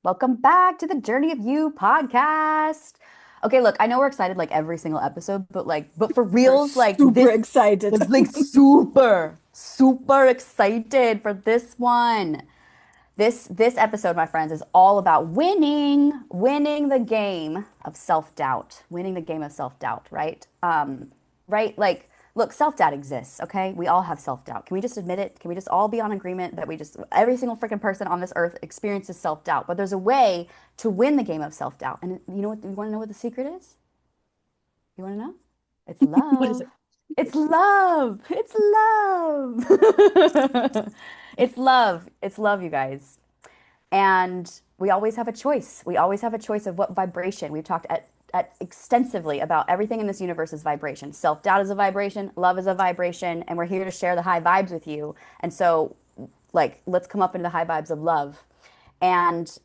Welcome back to the Journey of You podcast. Okay, look, I know we're excited like every single episode, but for We're reals, like super this excited. was like super excited for this one. This episode, my friends, is all about winning the game of self-doubt, winning the game of self-doubt, right? Right? Like, look, self-doubt exists, okay? We all have self-doubt. Can we just admit it? Can we just all be on agreement that every single freaking person on this earth experiences self-doubt? But there's a way to win the game of self-doubt. And you know what? You want to know what the secret is? You want to know? It's What is love. it? It's love. It's love. It's love. It's love, you guys. And we always have a choice. We always have a choice of what vibration. We've talked at extensively about everything in this universe is vibration. Self-doubt is a vibration, love is a vibration, and we're here to share the high vibes with you. And so, like, let's come up into the high vibes of love. And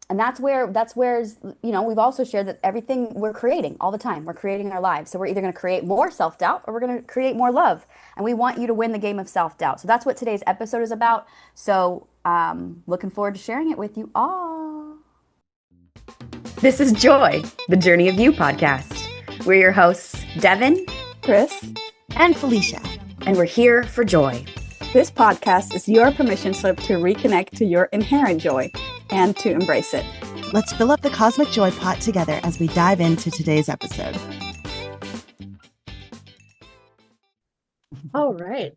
that's where we've also shared that everything we're creating all the time, we're creating our lives. So we're either going to create more self-doubt or we're going to create more love, and we want you to win the game of self-doubt. So that's what today's episode is about. So looking forward to sharing it with you all. This is Joy, the Journey of You podcast. We're your hosts, Devin Chris, and Felicia. and we're here for joy. this podcast is your permission slip to reconnect to your inherent joy and to embrace it. Let's fill up the cosmic joy pot together as we dive into today's episode. All right.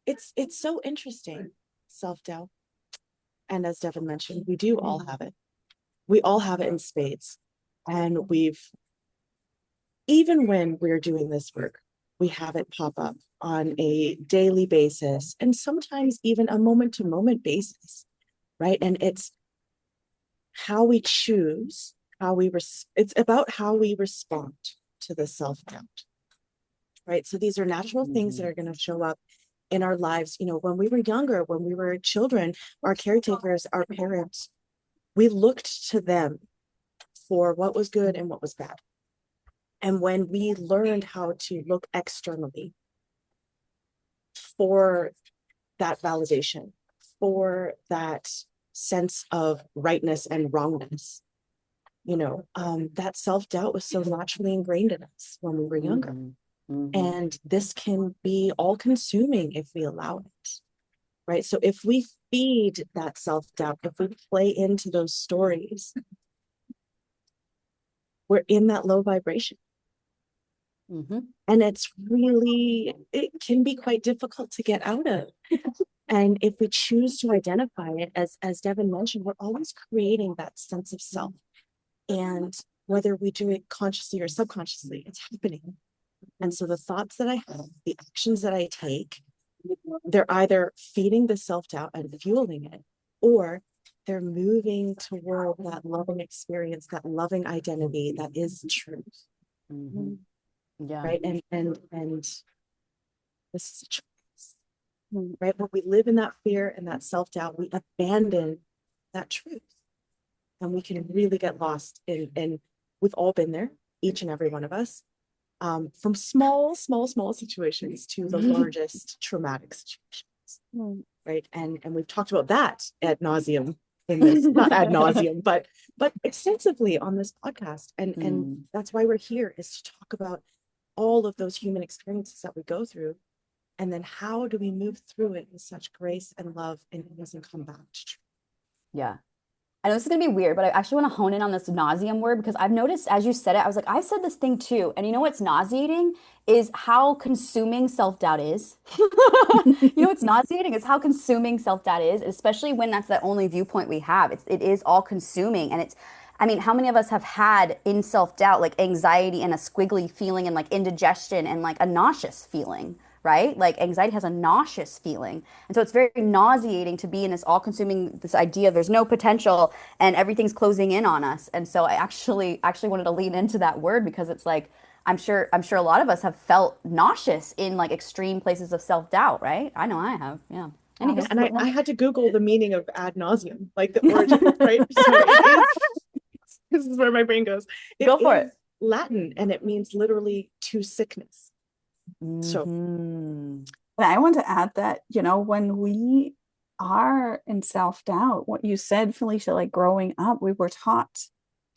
It's so interesting, self-doubt. And as Devin mentioned, we do all have it. We all have it in spades. And even when we're doing this work, we have it pop up on a daily basis and sometimes even a moment-to-moment basis, right? And it's how we choose, it's about how we respond to the self-doubt, right? So these are natural things that are going to show up in our lives. When we were younger, when we were children, our caretakers, our parents, we looked to them for what was good and what was bad. And when we learned how to look externally for that validation, for that sense of rightness and wrongness, that self-doubt was so naturally ingrained in us when we were younger. And this can be all consuming if we allow it, right? So if we feed that self-doubt, if we play into those stories, we're in that low vibration. And it can be quite difficult to get out of. And if we choose to identify it, as Devin mentioned, we're always creating that sense of self. And whether we do it consciously or subconsciously, it's happening. And so the thoughts that I have, the actions that I take, they're either feeding the self-doubt and fueling it, or they're moving toward that loving experience, that loving identity that is truth. Yeah. Right. And this is a choice. Right. When we live in that fear and that self-doubt, we abandon that truth. And we can really get lost in we've all been there, each and every one of us. From small situations to the largest traumatic situations, right? And we've talked about that ad nauseum in this, not ad nauseum, but extensively on this podcast. And that's why we're here, is to talk about all of those human experiences that we go through, and then how do we move through it with such grace and love, and it doesn't come back to truth. Yeah. I know this is gonna be weird, but I actually want to hone in on this nauseum word, because I've noticed as you said it, I was like, I've said this thing too. And you know what's nauseating is how consuming self-doubt is. You know what's nauseating is how consuming self-doubt is, especially when that's the only viewpoint we have. It is all consuming. And I mean, how many of us have had in self-doubt like anxiety and a squiggly feeling and like indigestion and like a nauseous feeling? Right? Like anxiety has a nauseous feeling. And so it's very nauseating to be in this all-consuming, this idea of there's no potential and everything's closing in on us. And so I actually wanted to lean into that word, because it's like I'm sure a lot of us have felt nauseous in like extreme places of self-doubt, right? I know I have. Yeah. Yeah, and I had to Google the meaning of ad nauseum, like the origin, right? So it is, this is where my brain goes. Go for it. Latin, and it means literally to sickness. So And I want to add that, when we are in self-doubt, what you said, Felicia, like growing up, we were taught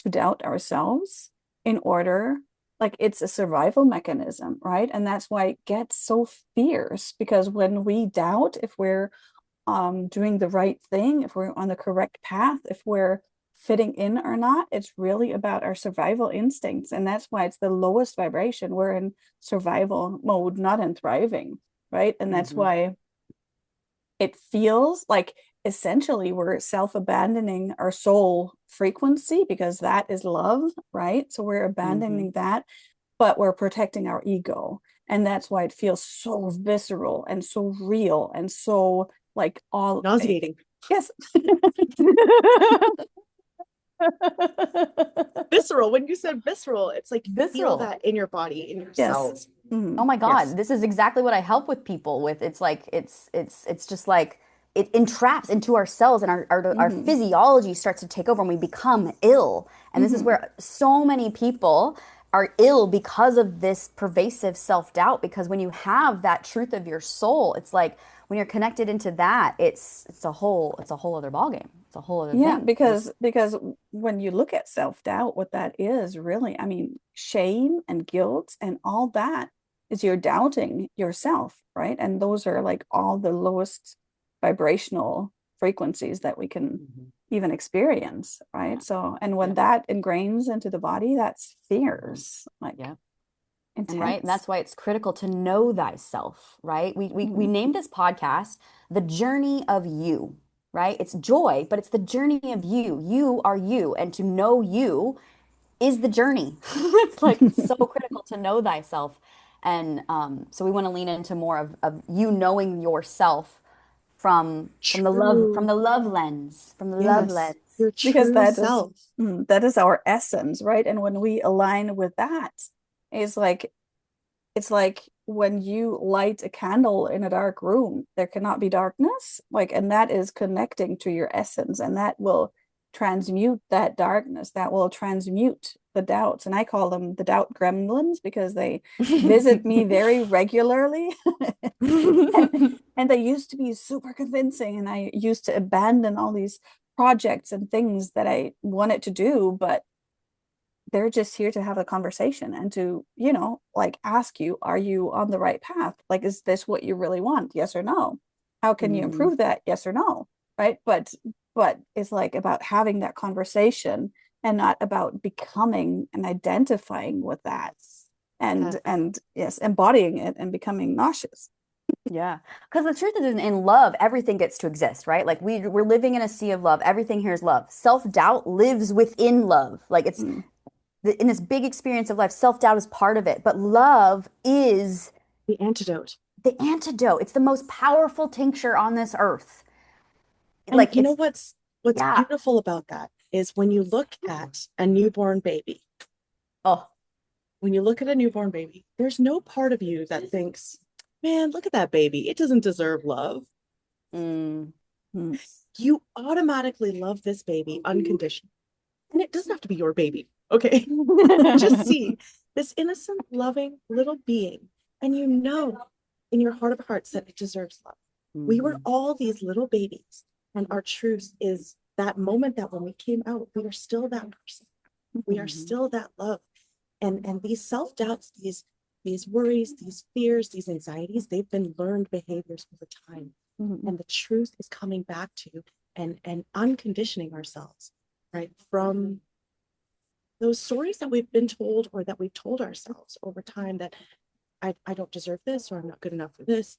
to doubt ourselves in order, like it's a survival mechanism, right? And that's why it gets so fierce because when we doubt if we're doing the right thing, if we're on the correct path, if we're fitting in or not, it's really about our survival instincts. And that's why it's the lowest vibration. We're in survival mode, not in thriving, right? And that's Hmm. why it feels like essentially we're self-abandoning our soul frequency because that is love, right? So we're Hmm. abandoning that, but we're protecting our ego. And that's why it feels so visceral and so real and so like all, Nauseating. yes. Visceral. When you said visceral, it's like you feel Visceral. that in your body, in your Yes. cells. Oh my God, Yes. this is exactly what I help with people with. It's like it's just like it entraps into our cells and our Hmm. physiology starts to take over and we become ill. And this is Hmm. where so many people are ill because of this pervasive self-doubt. Because when you have that truth of your soul, it's like when you're connected into that, it's a whole other ballgame. It's a whole other Yeah, thing. because when you look at self-doubt, what that is really, I mean, shame and guilt and all that is you're doubting yourself, right? And those are like all the lowest vibrational frequencies that we can Mhm. even experience, right? Yeah. So, and when Yeah. that ingrains into the body, that's Mhm. fierce, like Yeah. And right, and intense. that's why it's critical to know thyself, right? We Mm, named this podcast The Journey of You, right? It's joy, but it's the journey of you. You are you, and to know you is the journey. It's like it's so critical to know thyself. And so we want to lean into more of you knowing yourself from True. the love lens, from the love Yes. lens. Your because true self. that is our essence, right? And when we align with that, it's like it's like when you light a candle in a dark room, there cannot be darkness. Like, and that is connecting to your essence, and that will transmute that darkness, that will transmute the doubts. And I call them the doubt gremlins because they visit me very regularly. And they used to be super convincing, and I used to abandon all these projects and things that I wanted to do, but they're just here to have a conversation and to, like ask you, are you on the right path? Like, is this what you really want? Yes or no? How can you Mhm. improve that? Yes or no? Right. But it's like about having that conversation and not about becoming and identifying with that Yes. and yes, embodying it and becoming nauseous. Yeah. Because the truth is, in love, everything gets to exist, right? Like we're living in a sea of love. Everything here is love. Self-doubt lives within love. Like it's Mm. in this big experience of life, self-doubt is part of it. But love is The antidote. the antidote. It's the most powerful tincture on this earth. And Like you know it's, what's yeah. beautiful about that is when you look at a newborn baby, Oh, when you look at a newborn baby, there's no part of you that thinks, man, look at that baby. It doesn't deserve love. mm, Mm. You automatically love this baby unconditionally. And it doesn't have to be your baby. Okay. Just see this innocent, loving little being. And you know in your heart of hearts that it deserves love. We were mhm, all these little babies. And our truth is that moment that when we came out, we are still that person. We are mhm, still that love. And these self-doubts, these worries, these fears, these anxieties, they've been learned behaviors over time. Mhm. And the truth is coming back to and unconditioning ourselves, right? From those stories that we've been told or that we've told ourselves over time that I don't deserve this or I'm not good enough for this.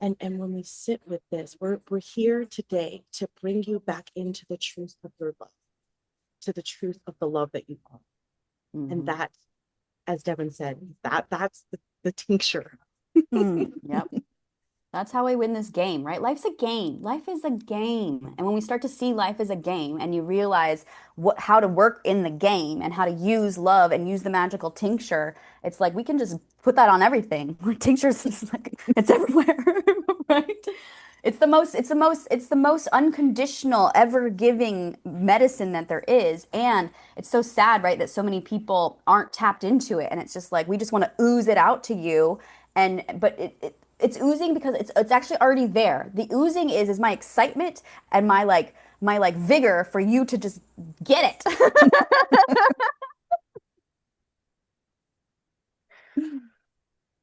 And when we sit with this, we're here today to bring you back into the truth of your love, to the truth of the love that you are. And mhm. that, as Devin said, that's the tincture. Mm. Yep. That's how we win this game, right? Life's a game. Life is a game. And when we start to see life as a game and you realize how to work in the game and how to use love and use the magical tincture, it's like we can just put that on everything. Like tinctures is like it's everywhere, right? It's the most unconditional, ever giving medicine that there is. And it's so sad, right, that so many people aren't tapped into it. And it's just like we just want to ooze it out to you. And but it's oozing because it's actually already there. The oozing is my excitement and my vigor for you to just get it.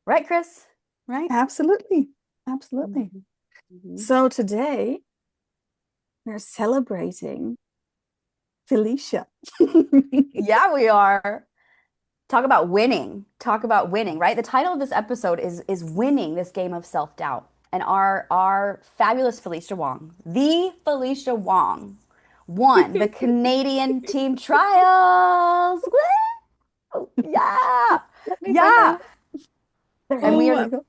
Right, Chris? Right? Absolutely. Absolutely. Mhm. So today we're celebrating Felicia. Yeah, we are. Talk about winning. Talk about winning, right? The title of this episode is winning this game of self-doubt. And our fabulous Felicia Wong, the Felicia Wong, won the Canadian team trials. Woo! Yeah. Let me find Yeah. out. There And we you are Oh, go.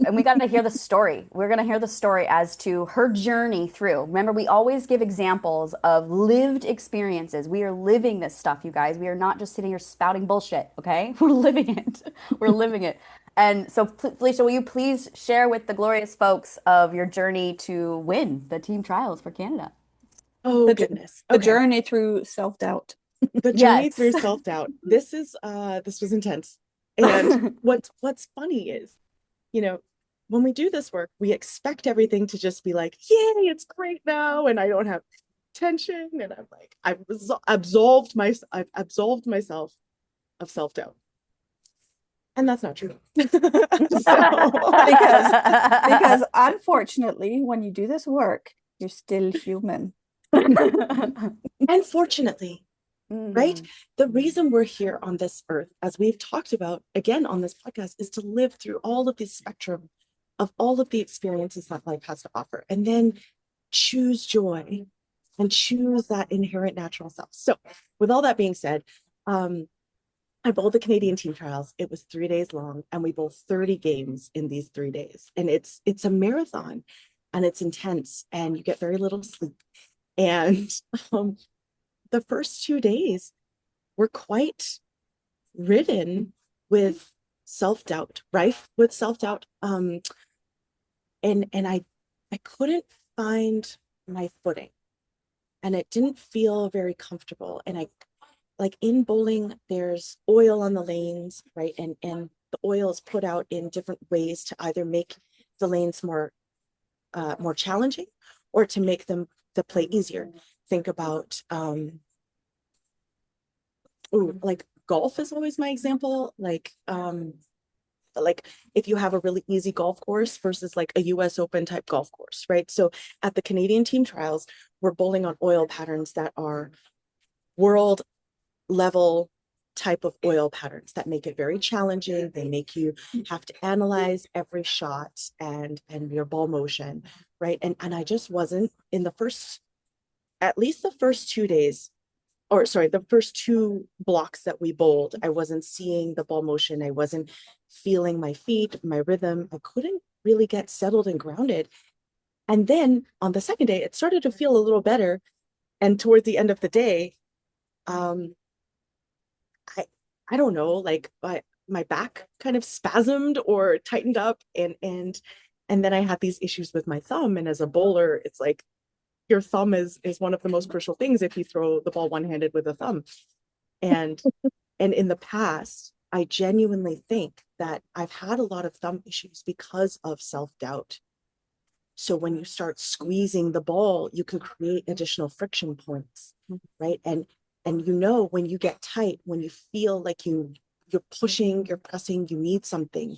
and we got to hear the story. We're going to hear the story as to her journey through. Remember, we always give examples of lived experiences. We are living this stuff, you guys. We are not just sitting here spouting bullshit, okay? We're living it. We're living it. And so, Felicia, will you please share with the glorious folks of your journey to win the team trials for Canada? oh The, goodness. the Okay. journey through self-doubt. The journey Yes. through self-doubt. This was intense. And what's funny is, you know, when we do this work, we expect everything to just be like, yay, it's great now, and I don't have tension, and I'm like, I've absolved myself of self-doubt. And that's not true. So because because unfortunately, when you do this work, you're still human. and fortunately, right? Mhm. The reason we're here on this earth, as we've talked about again on this podcast, is to live through all of the spectrum of all of the experiences that life has to offer, and then choose joy and choose that inherent natural self. So, with all that being said, I bowled the Canadian team trials. It was 3 days long, and we bowled 30 games in these 3 days. And it's a marathon, and it's intense, and you get very little sleep. And um, the first 2 days were quite ridden with self-doubt, rife with self-doubt. And I couldn't find my footing, and it didn't feel very comfortable. And I like in bowling, there's oil on the lanes, right? And the oil is put out in different ways to either make the lanes more challenging or to make them the play easier. Think about like golf is always my example. Like if you have a really easy golf course versus like a US Open type golf course, right? So at the Canadian team trials, we're bowling on oil patterns that are world level type of oil patterns that make it very challenging. They make you have to analyze every shot and your ball motion, right? And I just wasn't in the first, at least the first 2 days, or sorry, the first two blocks that we bowled, I wasn't seeing the ball motion. I wasn't feeling my feet, my rhythm. I couldn't really get settled and grounded. And then on the second day, it started to feel a little better. And toward the end of the day, um, I I don't know, like my back kind of spasmed or tightened up, and then I had these issues with my thumb. And as a bowler, it's like your thumb is one of the most crucial things if you throw the ball one-handed with a thumb. And and in the past, I genuinely think that I've had a lot of thumb issues because of self-doubt. So when you start squeezing the ball, you can create additional friction points, right? And when you get tight, when you feel like you're pushing, you're pressing, you need something,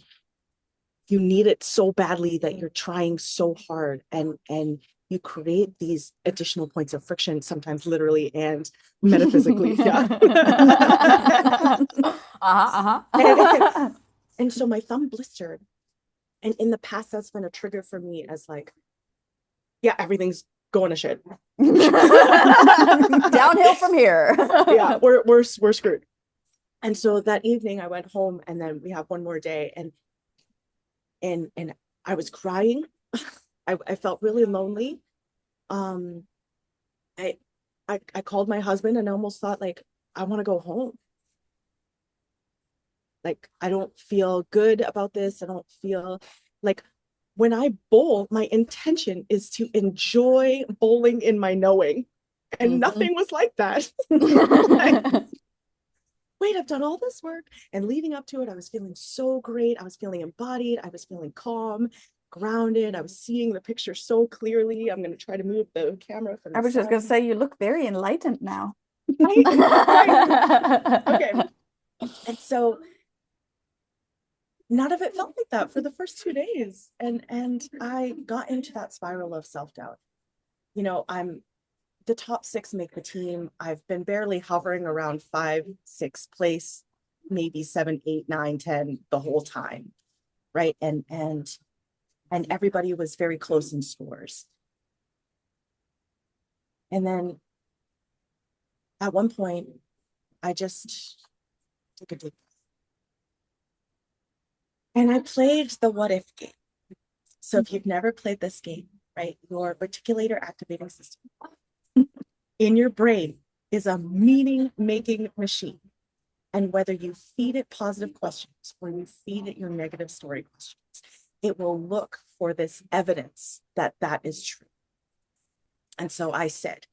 you need it so badly that you're trying so hard, and you create these additional points of friction, sometimes literally and metaphysically. Yeah. and, Uh-huh, and so my thumb blistered. And in the past, that's been a trigger for me as like, yeah, everything's going to shit. uh-huh. Downhill from here. Yeah, we're screwed. And so that evening I went home, and then we have one more day, and I was crying. I felt really lonely. Um, I, I called my husband, and I almost thought like, I want to go home. Like, I don't feel good about this. I don't feel like when I bowl, my intention is to enjoy bowling in my knowing. And Mhm. nothing was like that. Like, wait, I've done all this work. And leading up to it, I was feeling so great. I was feeling embodied. I was feeling calm. grounded. I was seeing the picture so clearly. I'm going to try to move the camera from I the was just gonna side. say you look very enlightened now. Right? Right. Okay. And so none of it felt like that for the first 2 days. And I got into that spiral of self-doubt. I'm the top 6 make the team. I've been barely hovering around 5, 6 place, maybe 7, 8, 9, 10 the whole time. Right. And everybody was very close in scores. And then at one point, I just took a deep breath. And I played the what if game. So if you've never played this game, right, your reticulator activating system in your brain is a meaning making machine. And whether you feed it positive questions or you feed it your negative story questions, it will look for this evidence that that is true. And so I said,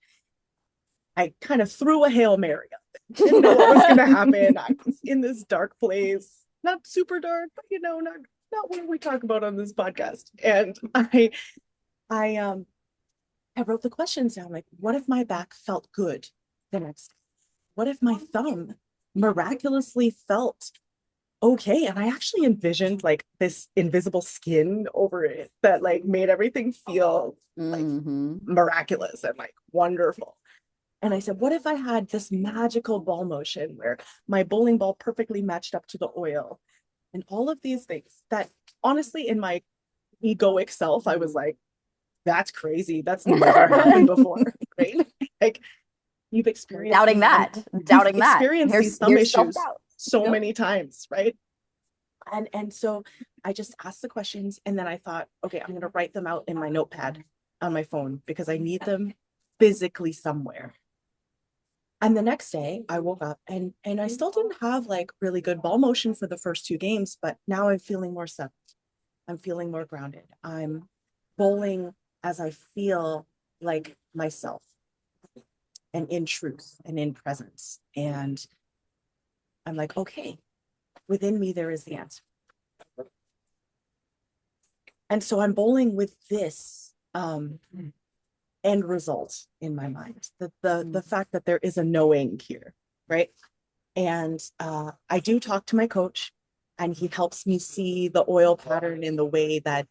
I kind of threw a Hail Mary up. Didn't know what was going to happen. I was in this dark place, not super dark, but not what we talk about on this podcast. And I wrote the questions down. Like, what if my back felt good the next day? What if my thumb miraculously felt okay? And I actually envisioned like this invisible skin over it that like made everything feel like miraculous and like wonderful. And I said, what if I had this magical ball motion where my bowling ball perfectly matched up to the oil and all of these things that honestly in my egoic self, I was like, that's crazy. That's never happened before, right? Like you've experienced Doubting that. Doubting that. experienced these thumb Here's issues self-doubt. so many times, right? And so I just asked the questions and then I thought, okay, I'm going to write them out in my notepad on my phone because I need them physically somewhere. And the next day I woke up and I still didn't have like really good ball motion for the first 2 games, but now I'm feeling more settled. I'm feeling more grounded. I'm bowling as I feel like myself and in truth and in presence. And I'm like, okay, within me, there is the answer. And so I'm bowling with this end result in my mind, the fact that there is a knowing here, right? And I do talk to my coach and he helps me see the oil pattern in the way that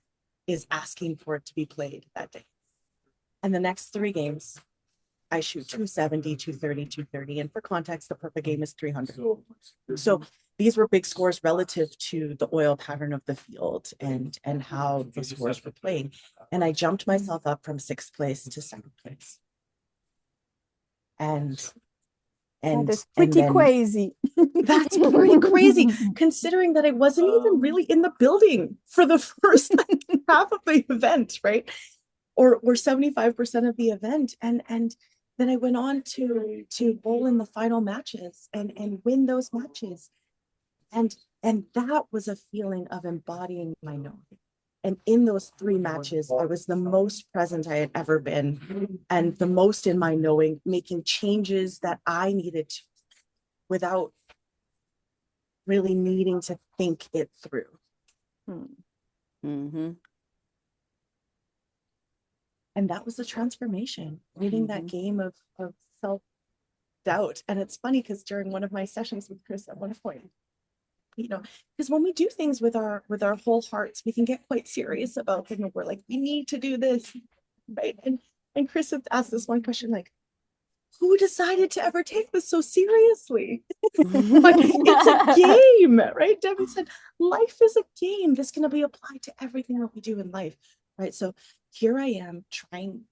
is asking for it to be played that day. And the next 3 games, I shoot 270, 230, 230. And for context, the perfect game is 300. So these were big scores relative to the oil pattern of the field and how the scores were played. And I jumped myself up from 6th place to 2nd place. And that is pretty crazy. That's pretty crazy, considering that I wasn't even really in the building for the first half of the event, right? Or 75% of the event. And then I went on to bowl in the final matches and win those matches. And that was a feeling of embodying my knowing. And in those 3 matches, I was the most present I had ever been and the most in my knowing, making changes that I needed to without really needing to think it through. Mm-hmm. And that was the transformation, winning that game of self-doubt. And it's funny because during one of my sessions with Chris at one point, because when we do things with our whole hearts, we can get quite serious about them. And we're like, we need to do this, right? And Chris had asked this one question, like, who decided to ever take this so seriously? Like, it's a game, right? Devin said, life is a game. This can be applied to everything that we do in life, right? So here I am trying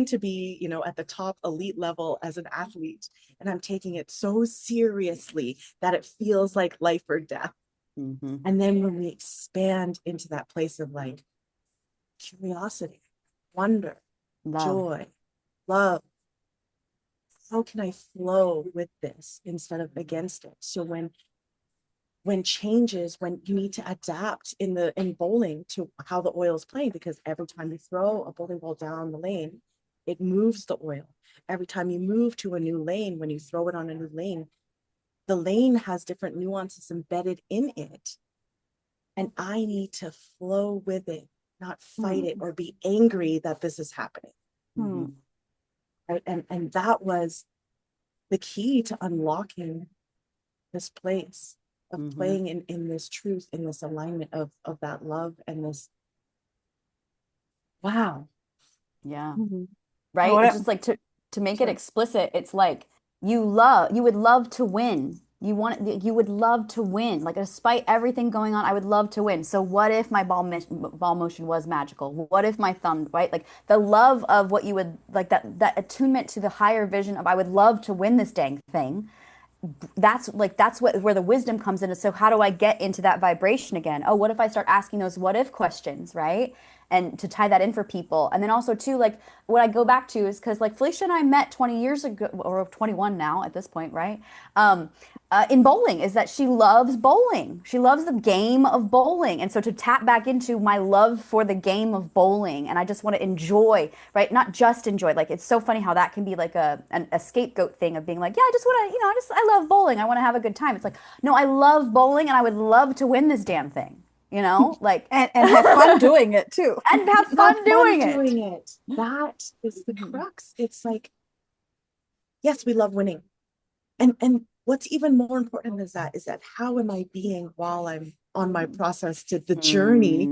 to be, at the top elite level as an athlete. And I'm taking it so seriously that it feels like life or death. Mm-hmm. And then when we expand into that place of like curiosity, wonder, joy, love, how can I flow with this instead of against it? So when changes, when you need to adapt in bowling to how the oil is playing, because every time you throw a bowling ball down the lane, it moves the oil. Every time you move to a new lane, when you throw it on a new lane, the lane has different nuances embedded in it. And I need to flow with it, not fight it or be angry that this is happening. Mhm. Right. And that was the key to unlocking this place of playing in this truth, in this alignment of that love and this, wow. Yeah. Mm-hmm. Right? It's just like to make it explicit, it's like you would love to win. You would love to win. Like despite everything going on, I would love to win. So what if my ball motion was magical? What if my thumb, right? Like the love of what you would like that attunement to the higher vision of I would love to win this dang thing. That's what where the wisdom comes in. So how do I get into that vibration again? Oh, what if I start asking those what if questions, right? And to tie that in for people. And then also too, like what I go back to is because like Felicia and I met 20 years ago, or 21 now at this point, right? In bowling is that she loves bowling. She loves the game of bowling. And so to tap back into my love for the game of bowling, and I just want to enjoy, right? Not just enjoy. Like it's so funny how that can be like a scapegoat thing of being like, yeah, I just want to, I love bowling. I want to have a good time. It's like, no, I love bowling and I would love to win this damn thing. Like And have fun doing it too. and have fun doing it. That is the crux. It's like, yes, we love winning. And what's even more important is that how am I being while I'm on my process to the journey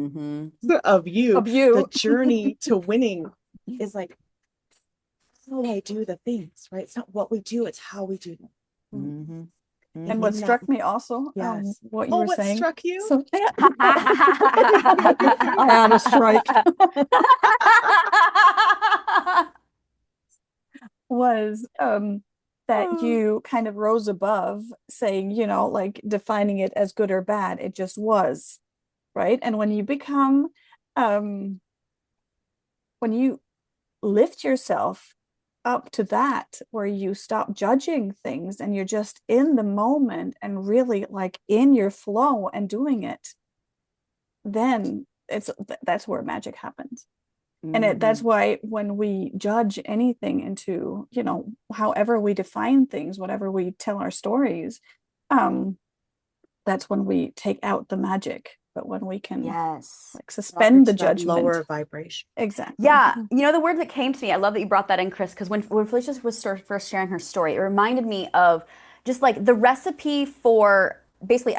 of you, the journey to winning is like how I do the things, right? It's not what we do, it's how we do them. And what struck me also, what you were what saying. Struck you? So, I had a strike. Was that you kind of rose above saying, like defining it as good or bad. It just was, right? And when you become, when you lift yourself up to that, where you stop judging things and you're just in the moment and really like in your flow and doing it, then that's where magic happens. And that's why when we judge anything into, however we define things, whatever we tell our stories, that's when we take out the magic. But when we can like suspend the judgment. Lower vibration. Exactly. Yeah. The word that came to me, I love that you brought that in, Chris, because when Felicia was first sharing her story, it reminded me of just like the recipe for basically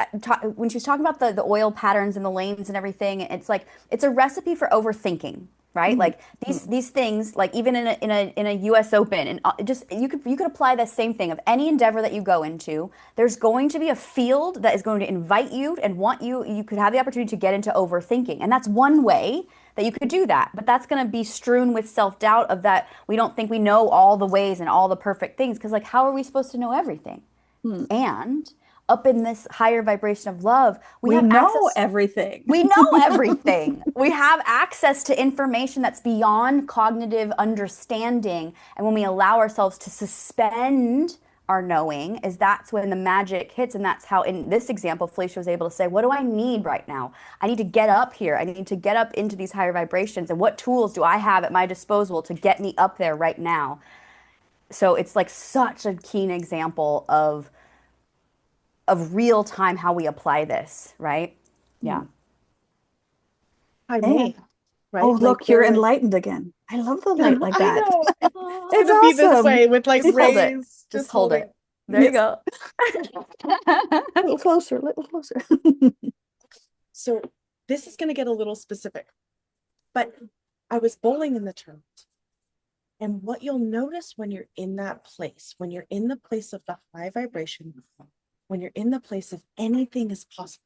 when she was talking about the oil patterns and the lanes and everything, it's like it's a recipe for overthinking, right? Like these things, like even in a US Open, and just you could apply the same thing of any endeavor that you go into. There's going to be a field that is going to invite you and want you could have the opportunity to get into overthinking. And that's one way that you could do that. But that's going to be strewn with self-doubt of that we don't think we know all the ways and all the perfect things, because like how are we supposed to know everything? And up in this higher vibration of love, we know everything. We know everything. We have access to information that's beyond cognitive understanding. And when we allow ourselves to suspend our knowing, that's when the magic hits. And that's how, in this example, Felicia was able to say, what do I need right now? I need to get up here. I need to get up into these higher vibrations. And what tools do I have at my disposal to get me up there right now? So it's like such a keen example of real time how we apply this, right? Yeah. I may, right? Oh, look, you're enlightened again. I love the light like that. It's awesome. Be this way with like rays. Just hold it. There you go. A little closer, a little closer. So this is going to get a little specific, but I was bowling in the tournament. And what you'll notice when you're in that place, when you're in the place of the high vibration, when you're in the place of anything is possible,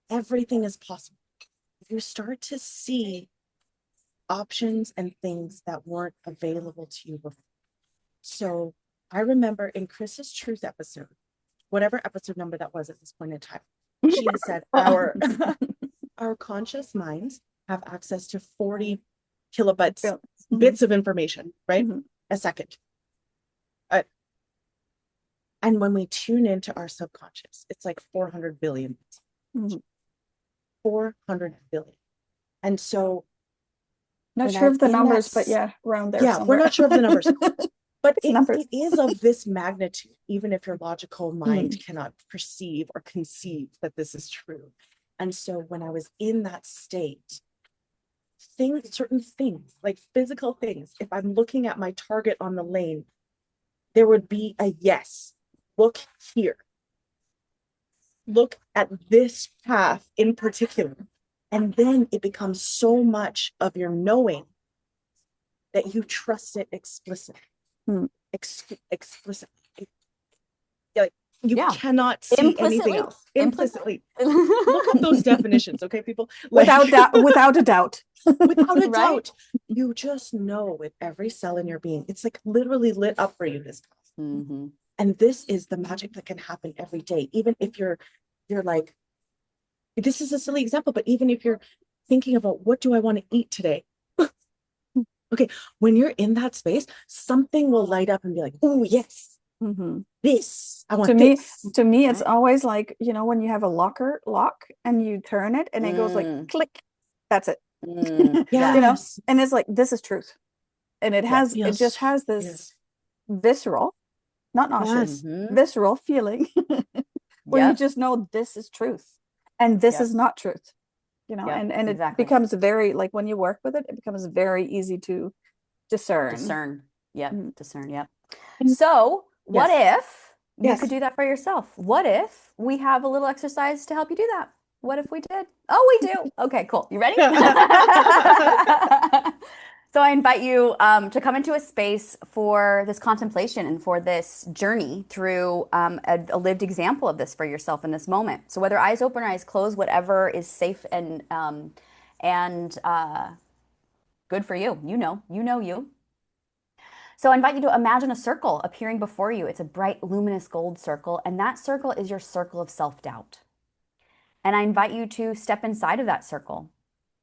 everything is possible, you start to see options and things that weren't available to you before. So I remember in Chris's Truth episode, whatever episode number that was at this point in time, she had said our conscious minds have access to 40 kilobytes, bits of information, right? A second. And when we tune into our subconscious, it's like 400 billion. 400 billion. And so not sure of the numbers, but yeah, around there. Yeah, somewhere. We're not sure of the numbers. But it is of this magnitude, even if your logical mind cannot perceive or conceive that this is true. And so when I was in that state, certain things, like physical things, if I'm looking at my target on the lane, there would be a yes, look here, look at this path in particular. And then it becomes so much of your knowing that you trust it explicitly. Explicitly. Like you cannot see anything else. Implicitly. Look up those definitions, okay, people? Like, without a doubt. Without a doubt. You just know with every cell in your being. It's like literally lit up for you this time. And this is the magic that can happen every day. Even if you're like, this is a silly example, but even if you're thinking about what do I want to eat today? Okay, when you're in that space, something will light up and be like, oh yes, this, I want this. To me, it's always like, you know, when you have a lock and you turn it and it goes like click, that's it. You know, and it's like, this is truth. And it just has this visceral, not nauseous, visceral feeling where you just know this is truth and this is not truth. You know, and it becomes very, like when you work with it, it becomes very easy to discern. Discern. So what if you could do that for yourself? What if we have a little exercise to help you do that? What if we did? Oh, we do. Okay, cool. You ready? So I invite you to come into a space for this contemplation and for this journey through a lived example of this for yourself in this moment. So whether eyes open or eyes closed, whatever is safe and good for you. You know you. So I invite you to imagine a circle appearing before you. It's a bright, luminous gold circle, and that circle is your circle of self-doubt. And I invite you to step inside of that circle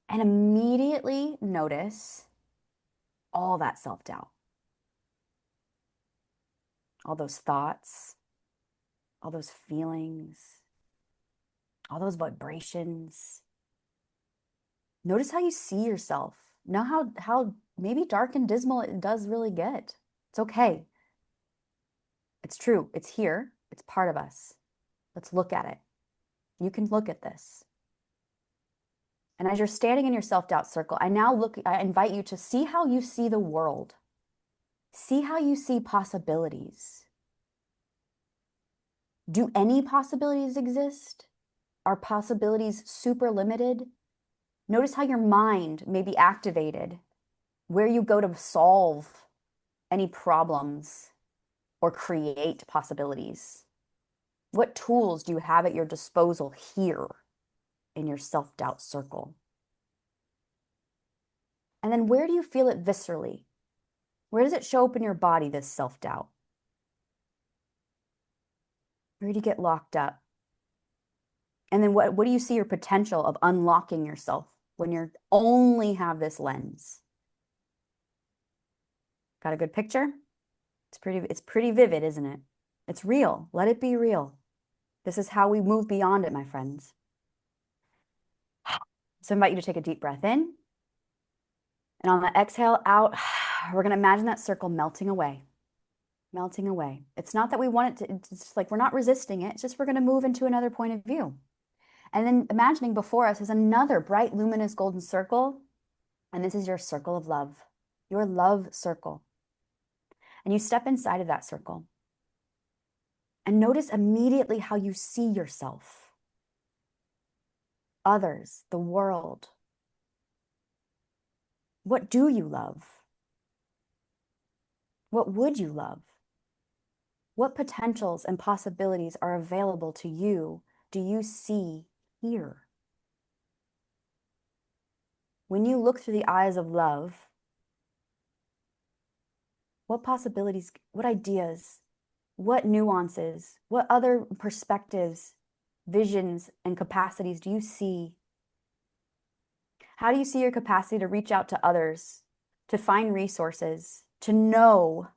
and immediately notice all that self-doubt, all those thoughts, all those feelings, all those vibrations. Notice how you see yourself. Know how maybe dark and dismal it does really get. It's okay. It's true. It's here. It's part of us. Let's look at it. You can look at this. And as you're standing in your self-doubt circle, I invite you to see how you see the world. See how you see possibilities. Do any possibilities exist? Are possibilities super limited? Notice how your mind may be activated, where you go to solve any problems or create possibilities. What tools do you have at your disposal here in your self-doubt circle? And then where do you feel it viscerally? Where does it show up in your body, this self-doubt? Where do you get locked up? And then what do you see your potential of unlocking yourself when you only have this lens? Got a good picture? It's pretty vivid, isn't it? It's real. Let it be real. This is how we move beyond it, my friends. So I invite you to take a deep breath in. And on the exhale out, we're going to imagine that circle melting away. Melting away. It's not that we want it to, it's like we're not resisting it. It's just we're going to move into another point of view. And then imagining before us is another bright, luminous golden circle. And this is your circle of love, your love circle. And you step inside of that circle. And notice immediately how you see yourself, others, the world. What do you love? What would you love? What potentials and possibilities are available to you do you see here? When you look through the eyes of love, what possibilities, what ideas, what nuances, what other perspectives, visions, and capacities do you see? How do you see your capacity to reach out to others, to find resources, to know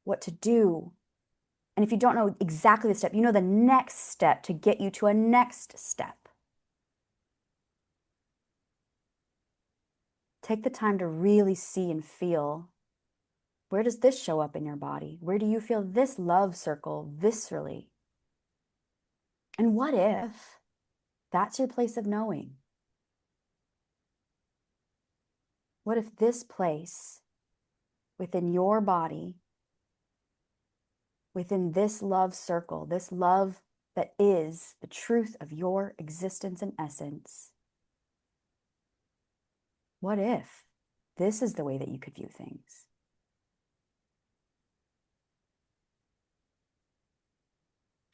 what to do? And if you don't know exactly the step, you know the next step to get you to a next step. Take the time to really see and feel, where does this show up in your body? Where do you feel this love circle viscerally? And what if That's your place of knowing. What if this place within your body, within this love circle, this love that is the truth of your existence and essence, what if this is the way that you could view things?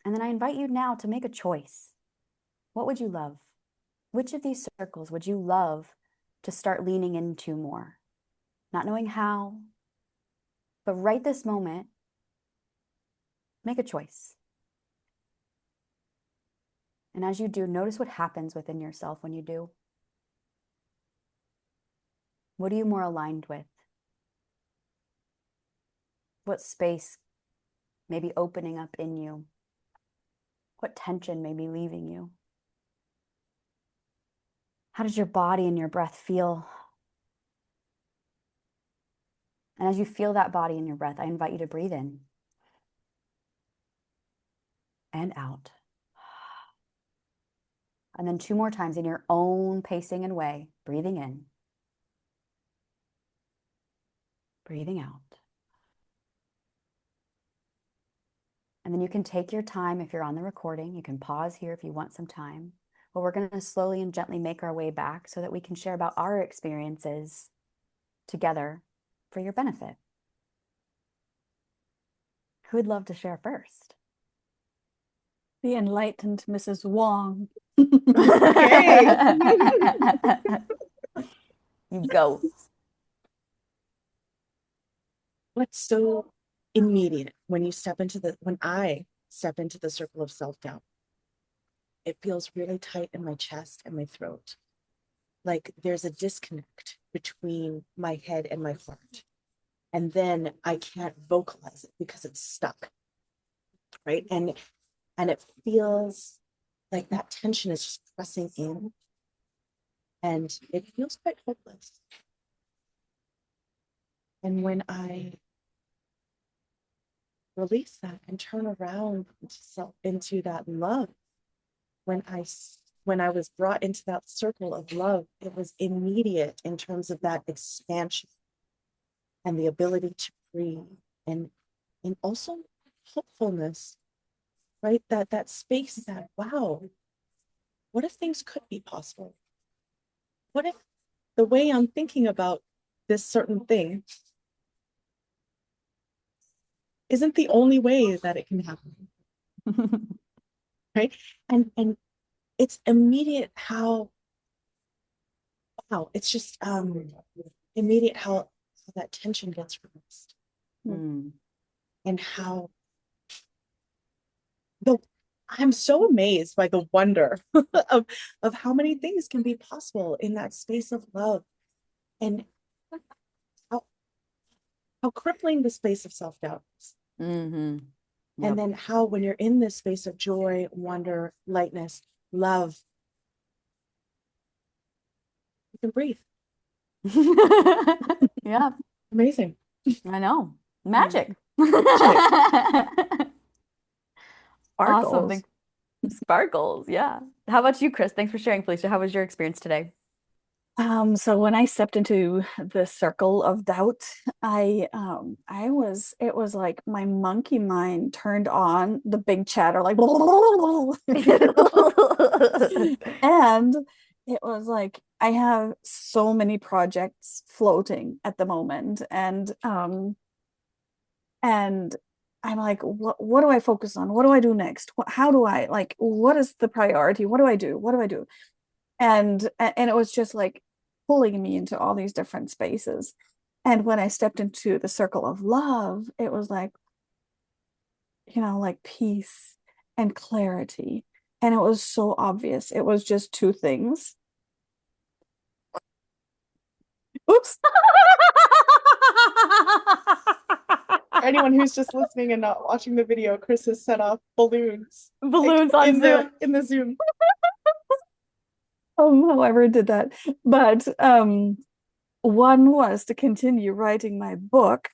And then I invite you now to make a choice. What would you love? Which of these circles would you love to start leaning into more? Not knowing how, but right this moment, make a choice. And as you do, notice what happens within yourself when you do. What are you more aligned with? What space may be opening up in you? What tension may be leaving you? How does your body and your breath feel? And as you feel that body and your breath, I invite you to breathe in and out. And then 2 more times in your own pacing and way, breathing in, breathing out. And then you can take your time if you're on the recording. You can pause here if you want some time. But we're going to slowly and gently make our way back so that we can share about our experiences together for your benefit. Who would love to share first? The enlightened Mrs. Wong. Okay. You go. What's so immediate when I step into the circle of self-doubt? It feels really tight in my chest and my throat. Like there's a disconnect between my head and my heart. And then I can't vocalize it because it's stuck. Right. And it feels like that tension is just pressing in. And it feels quite hopeless. And when I release that and turn around into that love, when I was brought into that circle of love, it was immediate in terms of that expansion and the ability to breathe and also hopefulness, right? That space that, wow, what if things could be possible? What if the way I'm thinking about this certain thing isn't the only way that it can happen? Right? And it's immediate how, wow, it's just immediate how that tension gets released. And how I'm so amazed by the wonder of how many things can be possible in that space of love, and how crippling the space of self-doubt is. Yep. And then how when you're in this space of joy, wonder, lightness, love, you can breathe. Yeah. Amazing. I know. Magic. Awesome. Sparkles. Sparkles. Yeah. How about you, Chris? Thanks for sharing, Felicia. How was your experience today? So when I stepped into the circle of doubt, it was like my monkey mind turned on the big chatter, like, and it was like I have so many projects floating at the moment, and I'm like, what do I focus on? What do I do next? How do I like? What is the priority? What do I do? What do I do? And it was just like pulling me into all these different spaces. And when I stepped into the circle of love, it was like, like peace and clarity. And it was so obvious. It was just 2 things. Oops. For anyone who's just listening and not watching the video, Chris has set off balloons. Balloons on Zoom. In the Zoom. However it did that. But one was to continue writing my book.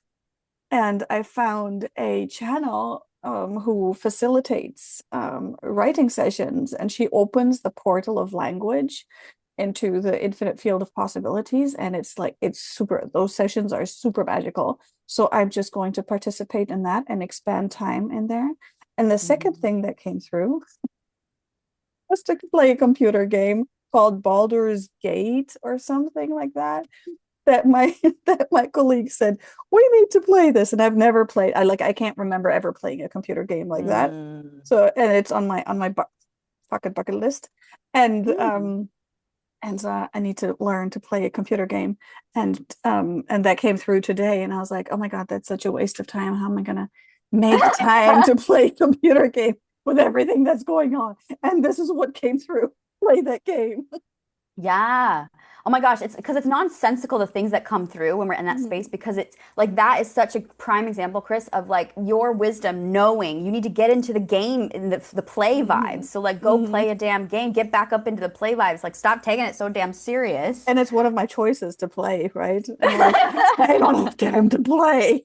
And I found a channel who facilitates writing sessions, and she opens the portal of language into the infinite field of possibilities. And it's like, it's super, those sessions are super magical. So I'm just going to participate in that and expand time in there. And the second Mhm. thing that came through was to play a computer game called Baldur's Gate or something like that. That my that my colleague said, we need to play this. And I've never played, I can't remember ever playing a computer game like that. Mm. So, and it's on my bucket list. And Mm. I need to learn to play a computer game. And that came through today. And I was like, oh my God, that's such a waste of time. How am I gonna make time to play a computer game with everything that's going on? And this is what came through. Play that game. Yeah. Oh my gosh, it's because it's nonsensical the things that come through when we're in that space, Mhm. because it's like that is such a prime example, Chris, of like your wisdom knowing you need to get into the game in the play vibes. Mhm. So like go Mhm. play a damn game, get back up into the play vibes. Like stop taking it so damn serious. And it's one of my choices to play, right? And like, I don't have time to play.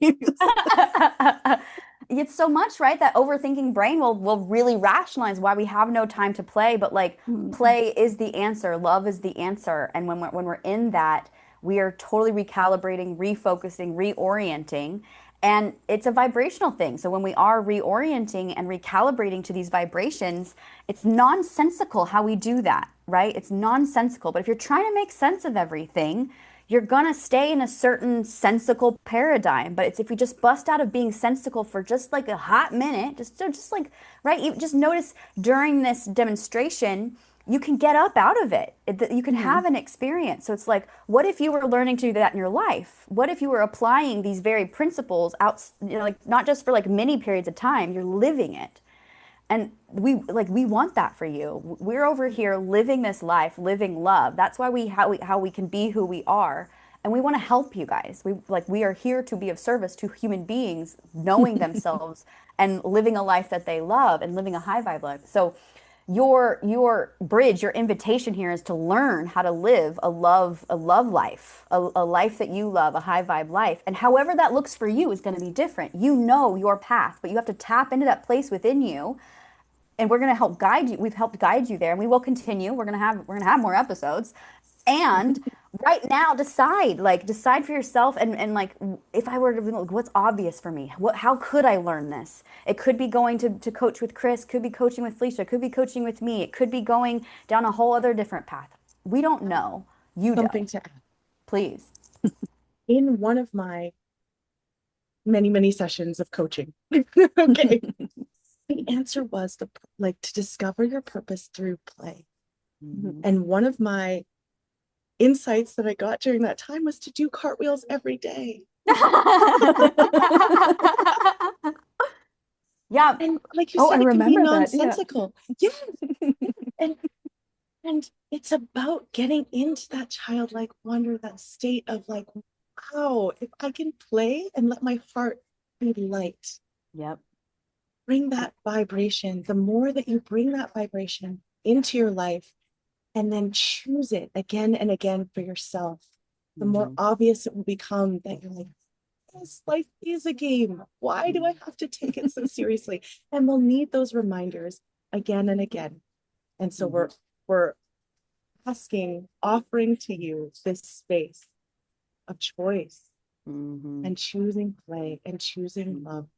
It's so much, right? That overthinking brain will really rationalize why we have no time to play, but like Mhm. play is the answer, love is the answer. And when we're in that, we are totally recalibrating, refocusing, reorienting. And it's a vibrational thing. So when we are reorienting and recalibrating to these vibrations, it's nonsensical how we do that, right? It's nonsensical. But if you're trying to make sense of everything, you're gonna stay in a certain sensical paradigm. But it's if you just bust out of being sensical for just like a hot minute, just like right, you just notice during this demonstration, you can get up out of it. You can have Mhm. an experience. So it's like, what if you were learning to do that in your life? What if you were applying these very principles out, you know, like not just for like mini periods of time, you're living it. And we want that for you. We're over here living this life, living love. That's why we can be who we are. And we want to help you guys. We are here to be of service to human beings, knowing themselves and living a life that they love and living a high vibe life. So your bridge, your invitation here is to learn how to live a love life, a life that you love, a high vibe life. And however that looks for you is going to be different. You know your path, but you have to tap into that place within you, and we're going to help guide you. We've helped guide you there, and we will continue. We're going to have more episodes. And right now, decide for yourself. And like, if I were to, like, what's obvious for me? How could I learn this? It could be going to coach with Chris, could be coaching with Felicia, could be coaching with me. It could be going down a whole other different path. We don't know. You do. Something to add. Please. In one of my many, many sessions of coaching, okay, the answer was like to discover your purpose through play. Mhm. And one of my insights that I got during that time was to do cartwheels every day. Yeah. And like you Oh, I said, it can be remember that. Yeah. nonsensical. Yes. And and it's about getting into that childlike wonder, that state of like, wow, if I can play and let my heart be light, Yep. bring that vibration, the more that you bring that vibration into your life and then choose it again and again for yourself, the more Mhm. obvious it will become that you're like, yes, life is a game. Why do I have to take it so seriously? And we'll need those reminders again and again. And so Mhm. we're asking, offering to you this space of choice Mhm. and choosing play and choosing Mhm. love.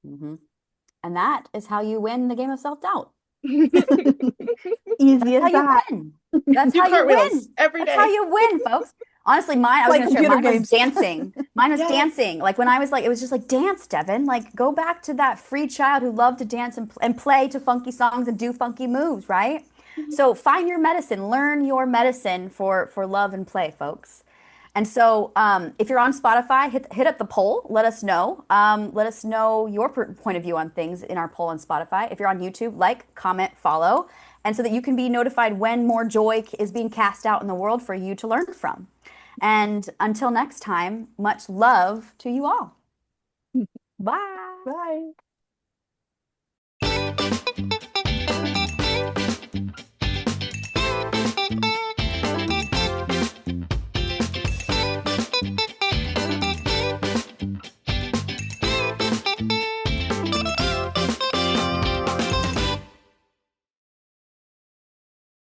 Mhm. And that is how you win the game of self-doubt. Easy That's as how you that. win. That's Do how you cartwill win. every That's how day. you win, folks. Honestly, mine, I was Like gonna share, computer mine was games. dancing. Mine was Yes. dancing. Like when I was like, it was just like, dance, Devin. Like go back to that free child who loved to dance and play to funky songs and do funky moves, right? So find your medicine, learn your medicine for love and play, folks. And so, if you're on Spotify, hit up the poll. Let us know. Let us know your point of view on things in our poll on Spotify. If you're on YouTube, like, comment, follow, and so that you can be notified when more joy is being cast out in the world for you to learn from. And until next time, much love to you all. Bye. Bye.